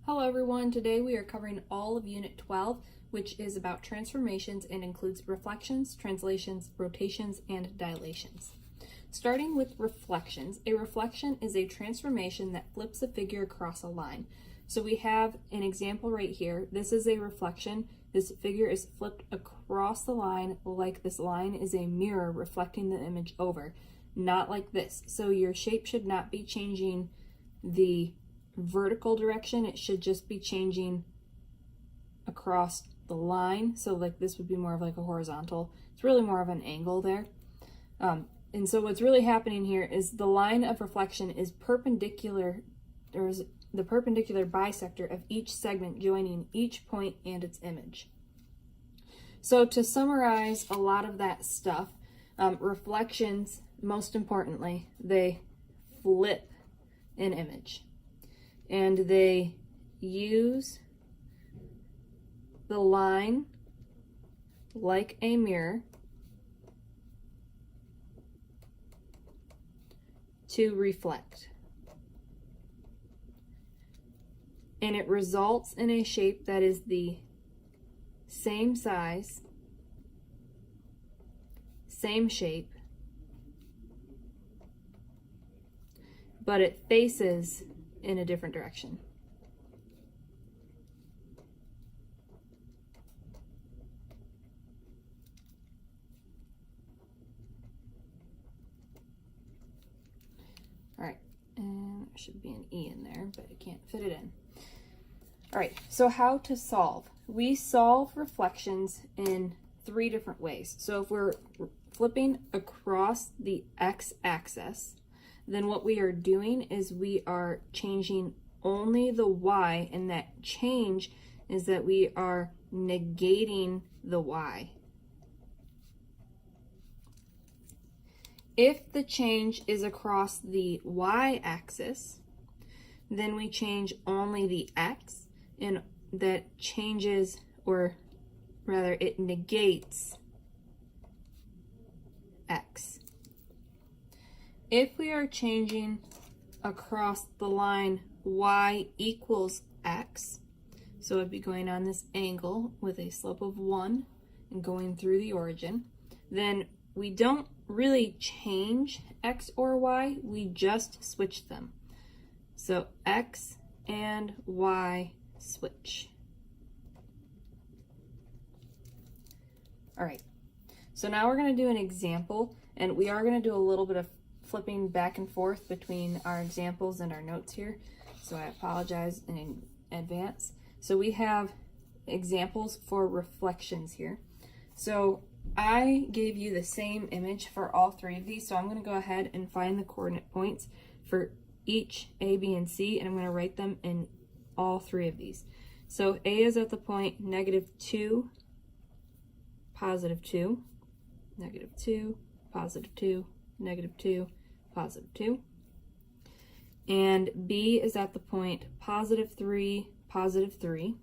Hello everyone, today we are covering all of Unit 12, which is about transformations and includes reflections, translations, rotations, and dilations. Starting with reflections, a reflection is a transformation that flips a figure across a line. So we have an example right here. This is a reflection. This figure is flipped across the line like this line is a mirror reflecting the image over, not like this. So your shape should not be changing the vertical direction, it should just be changing across the line. So like this would be more of like a horizontal. It's really more of an angle there. And so what's really happening here is the line of reflection is perpendicular, or is the perpendicular bisector of each segment joining each point and its image. So to summarize a lot of that stuff, reflections, most importantly, they flip an image. And they use the line like a mirror to reflect. And it results in a shape that is the same size, same shape, but it faces in a different direction. All right, and there should be an E in there, but I can't fit it in. All right, so how to solve? We solve reflections in 3 different ways. So if we're flipping across the x-axis, then what we are doing is we are changing only the y, and that change is that we are negating the y. If the change is across the y-axis, then we change only the x, and that changes, or rather it negates x. If we are changing across the line y equals x, so it'd be going on this angle with a slope of 1 and going through the origin, then we don't really change x or y, we just switch them. So x and y switch. All right, so now we're going to do an example, and we are going to do a little bit of flipping back and forth between our examples and our notes here, so I apologize in advance. So we have examples for reflections here. So I gave you the same image for all 3 of these, so I'm going to go ahead and find the coordinate points for each A, B, and C, and I'm going to write them in all 3 of these. So A is at the point -2, +2, -2, +2, -2, +2. And B is at the point +3, +3,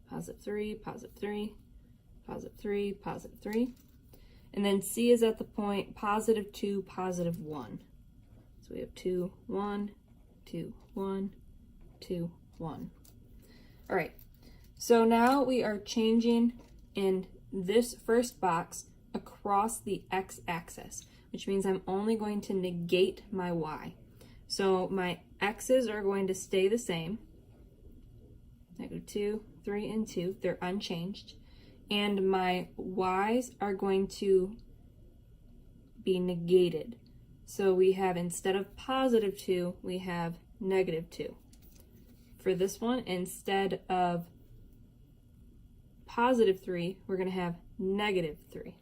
+3, +3, +3, +3. And then C is at the point +2, +1. So we have 2, 1, 2, 1, 2, 1. All right, so now we are changing in this first box across the x-axis, which means I'm only going to negate my y. So my x's are going to stay the same, -2, 3, and 2, they're unchanged, and my y's are going to be negated. So we have, instead of +2, we have -2. For this one, instead of +3, we're going to have -3.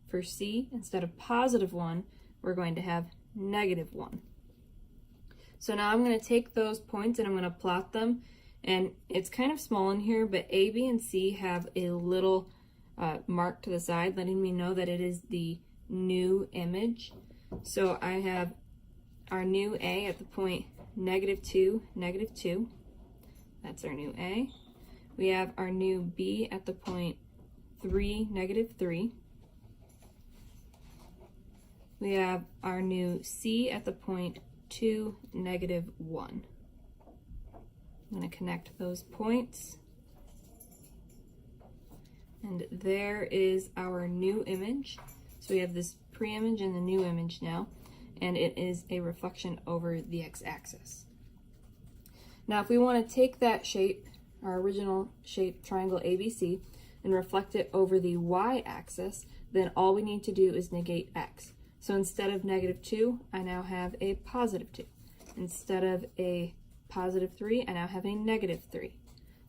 For C, instead of +1, we're going to have -1. So now I'm going to take those points and I'm going to plot them, and it's kind of small in here, but A, B, and C have a little mark to the side letting me know that it is the new image. So I have our new A at the point -2, -2. That's our new A. We have our new B at the point 3, -3. We have our new C at the point 2, -1. I'm going to connect those points. And there is our new image. So we have this pre-image and the new image now, and it is a reflection over the x-axis. Now if we want to take that shape, our original shape, triangle ABC, and reflect it over the y-axis, then all we need to do is negate x. So instead of -2, I now have a +2. Instead of a +3, I now have a -3.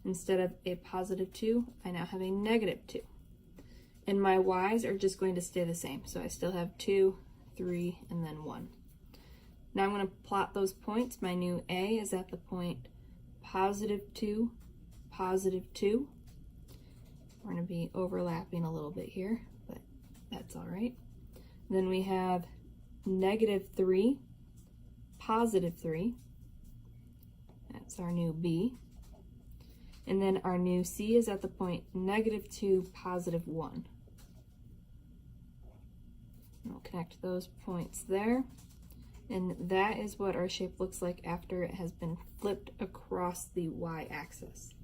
Instead of a +2, I now have a -2. And my y's are just going to stay the same. So I still have 2, 3, and then 1. Now I'm going to plot those points. My new A is at the point +2, +2. We're going to be overlapping a little bit here, but that's all right. Then we have -3, +3. That's our new B. And then our new C is at the point -2, +1. And we'll connect those points there. And that is what our shape looks like after it has been flipped across the y-axis.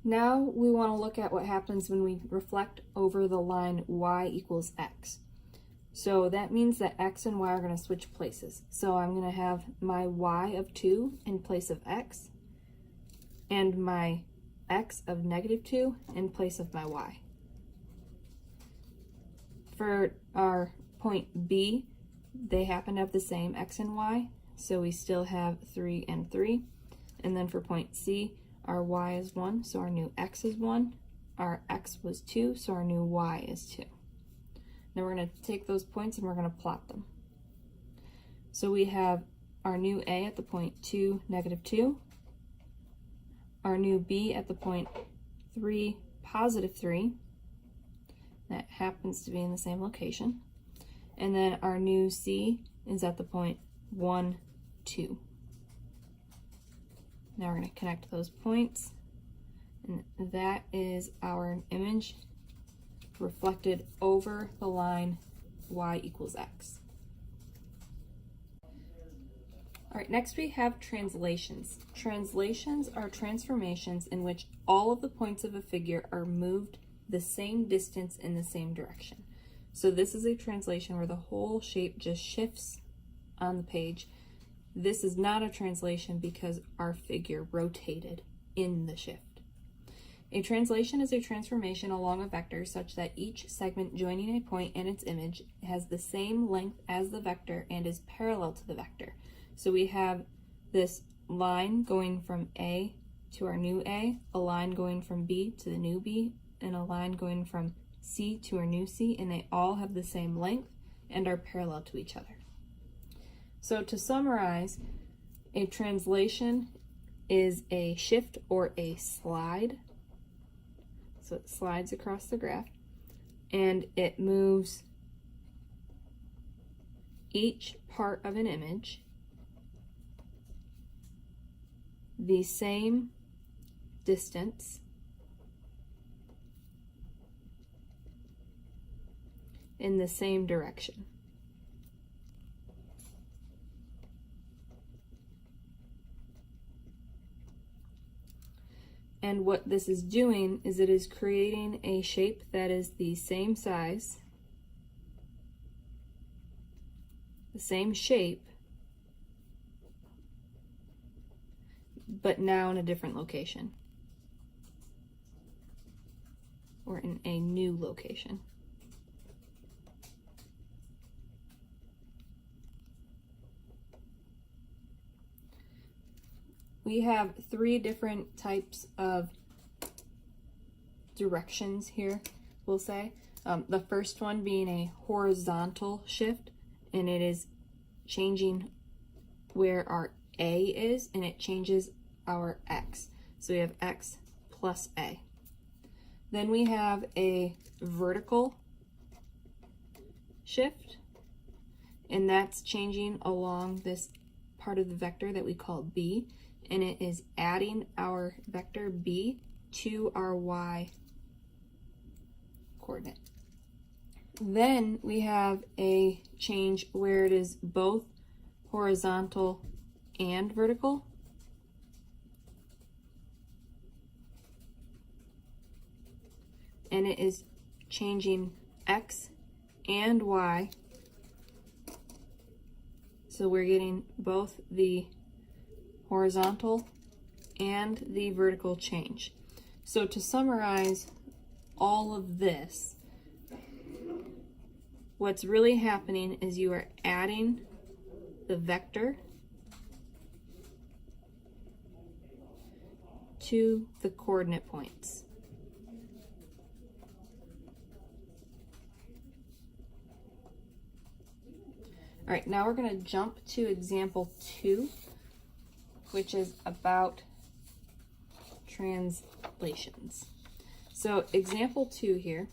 Now we want to look at what happens when we reflect over the line y equals x. So that means that x and y are going to switch places. So I'm going to have my y of 2 in place of x, and my x of -2 in place of my y. For our point B, they happen to have the same x and y, so we still have 3 and 3. And then for point C, our y is 1, so our new x is 1. Our x was 2, so our new y is 2. Now we're going to take those points and we're going to plot them. So we have our new A at the point 2, -2. Our new B at the point 3, +3. That happens to be in the same location. And then our new C is at the point 1, 2. Now we're going to connect those points, and that is our image reflected over the line y equals x. All right, next we have translations. Translations are transformations in which all of the points of a figure are moved the same distance in the same direction. So this is a translation where the whole shape just shifts on the page. This is not a translation because our figure rotated in the shift. A translation is a transformation along a vector such that each segment joining a point and its image has the same length as the vector and is parallel to the vector. So we have this line going from A to our new A, a line going from B to the new B, and a line going from C to our new C, and they all have the same length and are parallel to each other. So to summarize, a translation is a shift or a slide. So it slides across the graph, and it moves each part of an image the same distance in the same direction. And what this is doing is it is creating a shape that is the same size, the same shape, but now in a different location, or in a new location. We have 3 different types of directions here, we'll say. The first one being a horizontal shift, and it is changing where our A is, and it changes our X. So we have X plus A. Then we have a vertical shift, and that's changing along this part of the vector that we call B, and it is adding our vector B to our Y coordinate. Then we have a change where it is both horizontal and vertical, and it is changing X and Y. So we're getting both the horizontal and the vertical change. So to summarize all of this, what's really happening is you are adding the vector to the coordinate points. All right, now we're going to jump to example 2, which is about translations. So example 2 here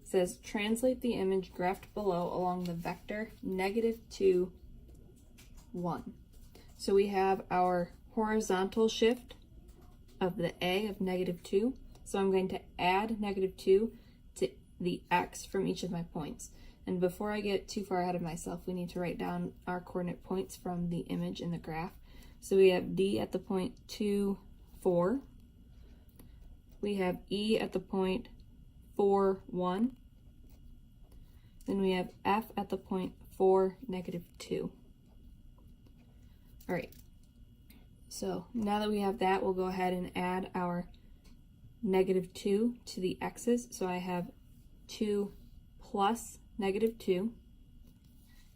says translate the image graphed below along the vector -2, 1. So we have our horizontal shift of the A of -2. So I'm going to add -2 to the X from each of my points. And before I get too far ahead of myself, we need to write down our coordinate points from the image in the graph. So we have D at the point 2, 4. We have E at the point 4, 1. Then we have F at the point 4, -2. All right. So now that we have that, we'll go ahead and add our -2 to the X's. So I have 2 plus -2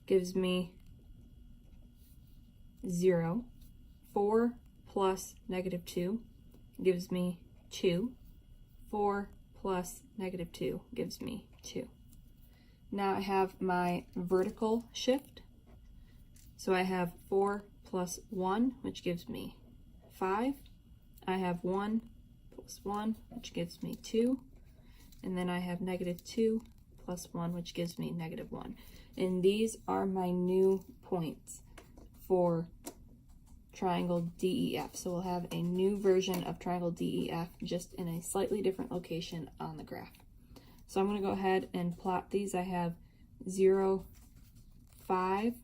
gives me 0. 4 plus -2 gives me 2. 4 plus -2 gives me 2. Now I have my vertical shift. So I have 4 plus 1, which gives me 5. I have 1 plus 1, which gives me 2. And then I have -2 plus 1, which gives me -1. And these are my new points for triangle DEF. So we'll have a new version of triangle DEF, just in a slightly different location on the graph. So I'm going to go ahead and plot these. I have 0, 5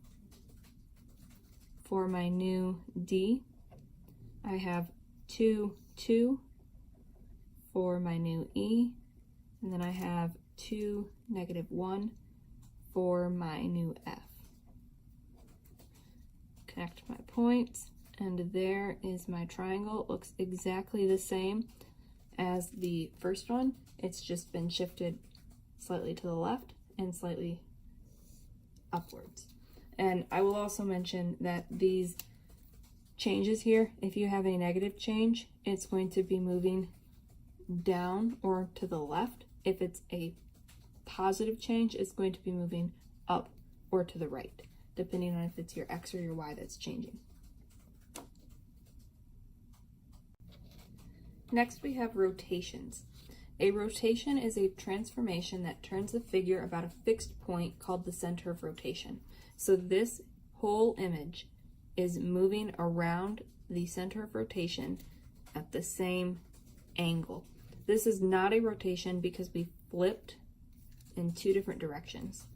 for my new D. I have 2, 2 for my new E. And then I have 2, -1 for my new F. Connect my points, and there is my triangle. It looks exactly the same as the first one. It's just been shifted slightly to the left and slightly upwards. And I will also mention that these changes here, if you have a negative change, it's going to be moving down or to the left. If it's a positive change, it's going to be moving up or to the right, depending on if it's your X or your Y that's changing. Next, we have rotations. A rotation is a transformation that turns the figure about a fixed point called the center of rotation. So this whole image is moving around the center of rotation at the same angle. This is not a rotation because we flipped in 2 different directions.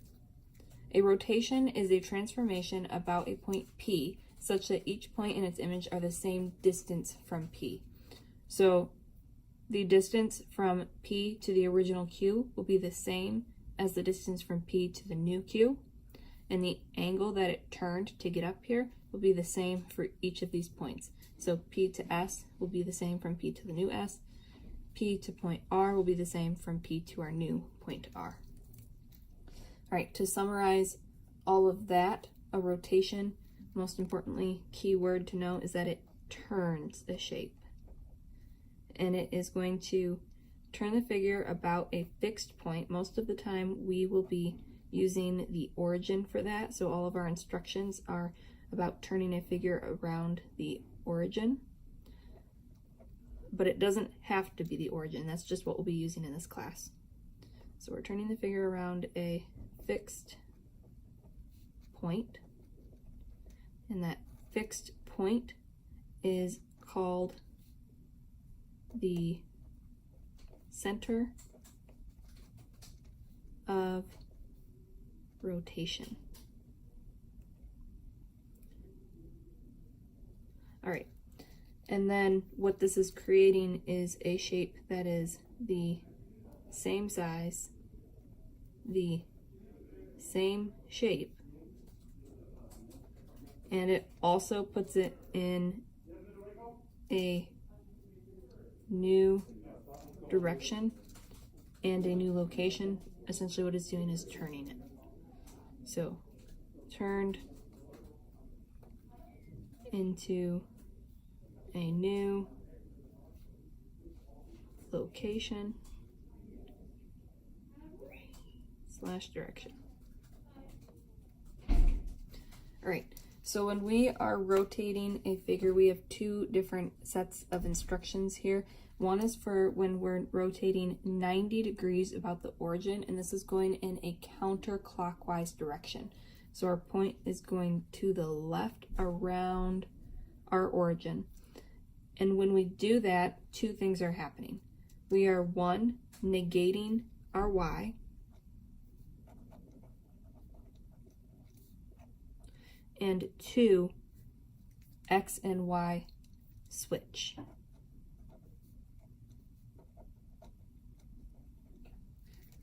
A rotation is a transformation about a point P such that each point in its image are the same distance from P. So the distance from P to the original Q will be the same as the distance from P to the new Q, and the angle that it turned to get up here will be the same for each of these points. So P to S will be the same from P to the new S. P to point R will be the same from P to our new point R. All right, to summarize all of that, a rotation, most importantly, key word to know is that it turns the shape. And it is going to turn the figure about a fixed point. Most of the time we will be using the origin for that. So all of our instructions are about turning a figure around the origin. But it doesn't have to be the origin. That's just what we'll be using in this class. So we're turning the figure around a fixed point. And that fixed point is called the center of rotation. All right, and then what this is creating is a shape that is the same size, the same shape, and it also puts it in a new direction and a new location. Essentially what it's doing is turning it. So turned into a new location / direction. All right, so when we are rotating a figure, we have two different sets of instructions here. One is for when we're rotating 90 degrees about the origin, and this is going in a counterclockwise direction. So our point is going to the left around our origin. And when we do that, two things are happening. We are, one, negating our y, and two, x and y switch.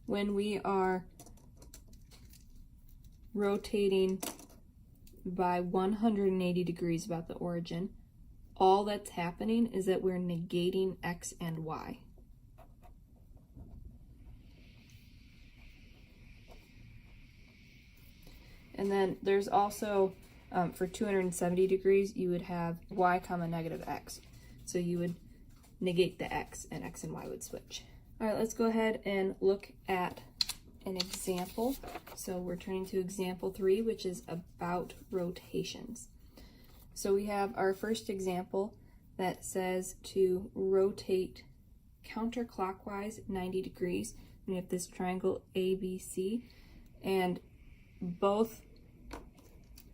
When we are rotating by 180 degrees about the origin, all that's happening is that we're negating x and y. And then there's also, for 270 degrees, you would have y comma negative x. So you would negate the x, and x and y would switch. All right, let's go ahead and look at an example. So we're turning to example 3, which is about rotations. So we have our first example that says to rotate counterclockwise 90 degrees. We have this triangle ABC, and both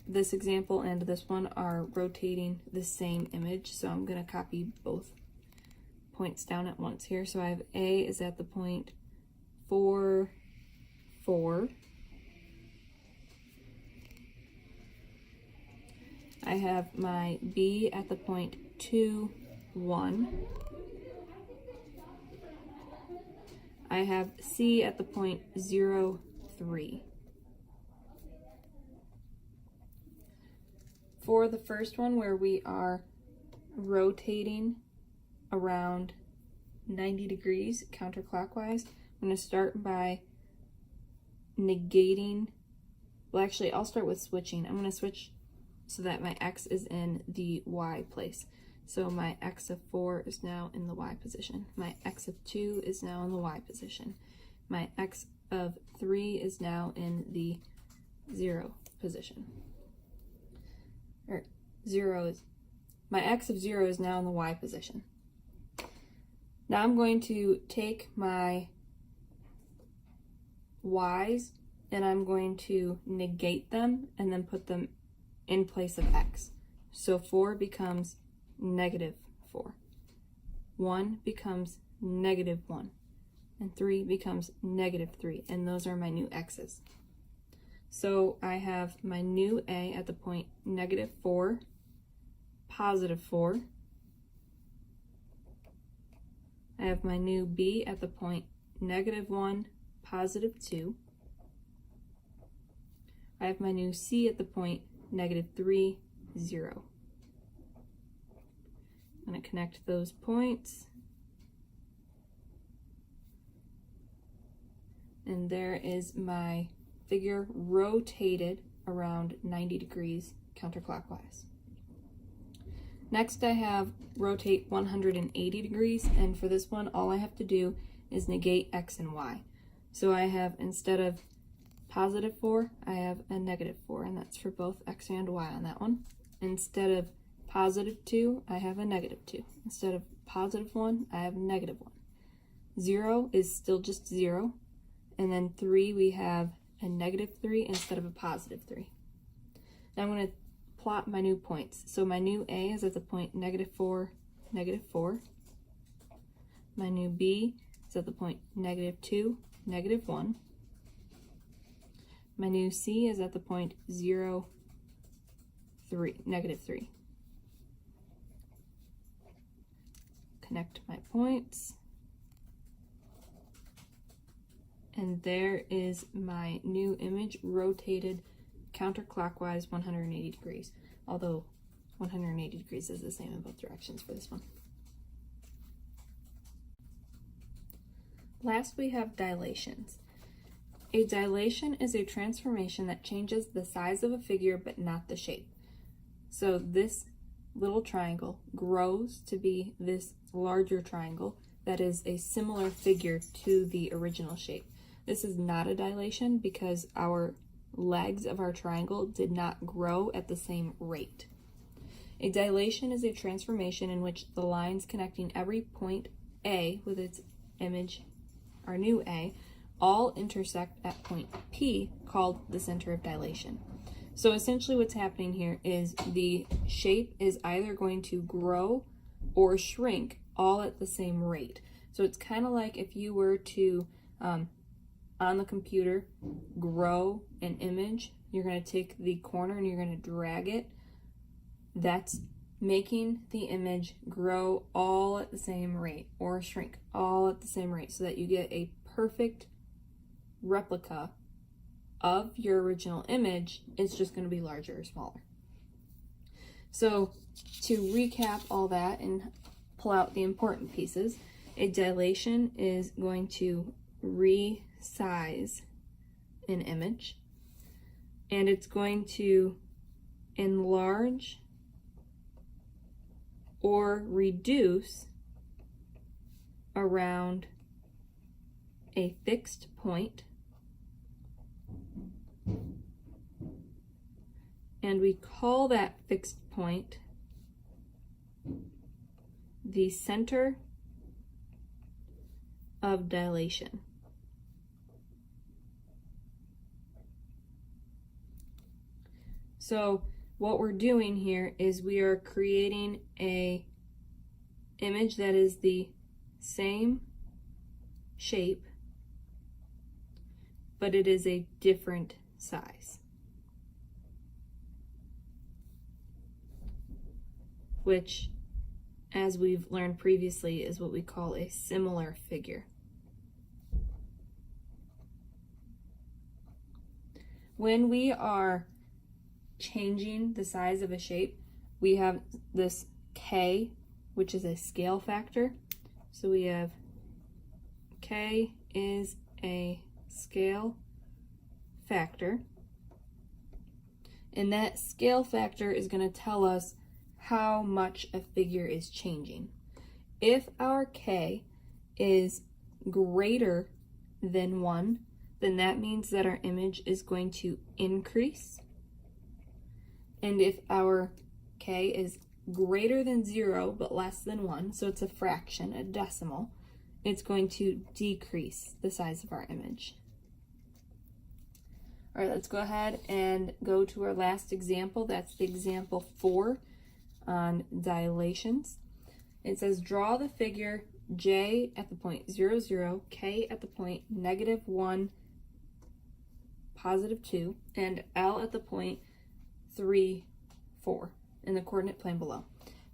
this example and this one are rotating the same image. So I'm going to copy both points down at once here. So I have A is at the point 4, 4. I have my B at the point 2, 1. I have C at the point 0, 3. For the first one, where we are rotating around 90 degrees counterclockwise, I'm going to start by negating, well actually I'll start with switching. I'm going to switch so that my x is in the y place. So my x of 4 is now in the y position. My x of 2 is now in the y position. My x of 3 is now in the 0 position. Or 0 is, my x of 0 is now in the y position. Now I'm going to take my y's and I'm going to negate them and then put them in place of x. So 4 becomes negative 4. 1 becomes negative 1. And 3 becomes negative 3. And those are my new x's. So I have my new A at the point negative 4, positive 4. I have my new B at the point negative 1, positive 2. I have my new C at the point negative 3, 0. I'm going to connect those points. And there is my figure rotated around 90 degrees counterclockwise. Next I have rotate 180 degrees, and for this one all I have to do is negate x and y. So I have, instead of positive 4, I have a negative 4, and that's for both x and y on that one. Instead of positive 2, I have a negative 2. Instead of positive 1, I have negative 1. 0 is still just 0, and then 3 we have a negative 3 instead of a positive 3. Now I'm going to plot my new points. So my new A is at the point negative 4, negative 4. My new B is at the point negative 2, negative 1. My new C is at the point 0, 3, negative 3. Connect my points. And there is my new image rotated counterclockwise 180 degrees, although 180 degrees is the same in both directions for this one. Last, we have dilations. A dilation is a transformation that changes the size of a figure but not the shape. So this little triangle grows to be this larger triangle that is a similar figure to the original shape. This is not a dilation because our legs of our triangle did not grow at the same rate. A dilation is a transformation in which the lines connecting every point A with its image, our new A, all intersect at point P, called the center of dilation. So essentially what's happening here is the shape is either going to grow or shrink all at the same rate. So it's kind of like if you were to, on the computer, grow an image, you're going to take the corner and you're going to drag it. That's making the image grow all at the same rate or shrink all at the same rate so that you get a perfect replica of your original image. It's just going to be larger or smaller. So to recap all that and pull out the important pieces, a dilation is going to resize an image, and it's going to enlarge or reduce around a fixed point, and we call that fixed point the center of dilation. So what we're doing here is we are creating a image that is the same shape, but it is a different size, which, as we've learned previously, is what we call a similar figure. When we are changing the size of a shape, we have this K, which is a scale factor. So we have K is a scale factor, and that scale factor is going to tell us how much a figure is changing. If our K is greater than 1, then that means that our image is going to increase. And if our K is greater than 0 but less than 1, so it's a fraction, a decimal, it's going to decrease the size of our image. All right, let's go ahead and go to our last example. That's the example 4 on dilations. It says, draw the figure J at the point 0, 0, K at the point -1, +2, and L at the point 3, 4 in the coordinate plane below.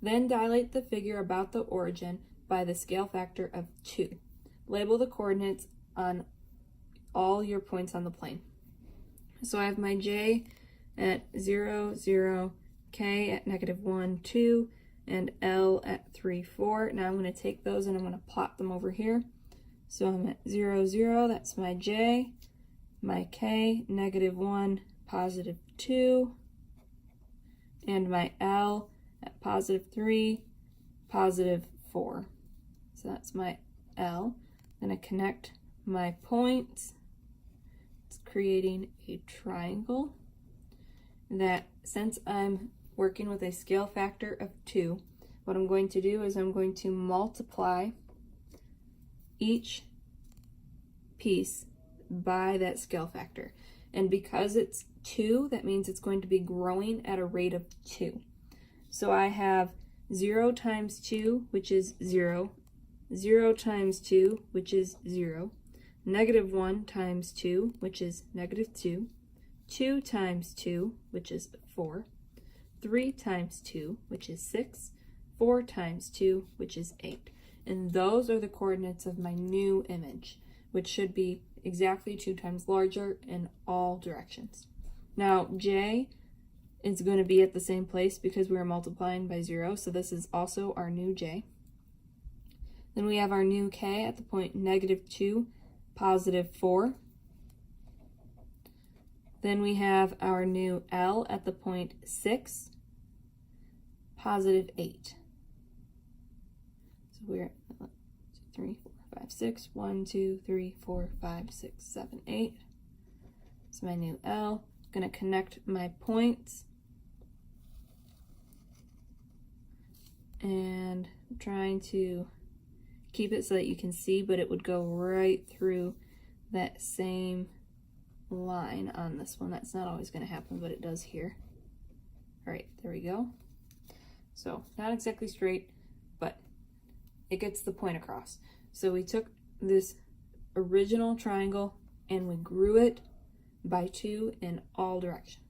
Then dilate the figure about the origin by the scale factor of 2. Label the coordinates on all your points on the plane. So I have my J at 0, 0, K at -1, 2, and L at 3, 4. Now I'm going to take those and I'm going to plot them over here. So I'm at 0, 0, that's my J, my K, -1, +2, and my L at +3, +4. So that's my L. I'm going to connect my points. It's creating a triangle that, since I'm working with a scale factor of 2, what I'm going to do is I'm going to multiply each piece by that scale factor. And because it's 2, that means it's going to be growing at a rate of 2. So I have 0 times 2, which is 0, 0 times 2, which is 0, -1 times 2, which is -2, 2 times 2, which is 4, 3 times 2, which is 6, 4 times 2, which is 8. And those are the coordinates of my new image, which should be exactly 2 times larger in all directions. Now, J is going to be at the same place because we are multiplying by 0, so this is also our new J. Then we have our new K at the point -2, +4. Then we have our new L at the point 6, +8. So we're 3, 4, 5, 6. 1, 2, 3, 4, 5, 6, 7, 8. It's my new L. I'm going to connect my points. And I'm trying to keep it so that you can see, but it would go right through that same line on this one. That's not always going to happen, but it does here. All right, there we go. So not exactly straight, but it gets the point across. So we took this original triangle and we grew it by 2 in all directions.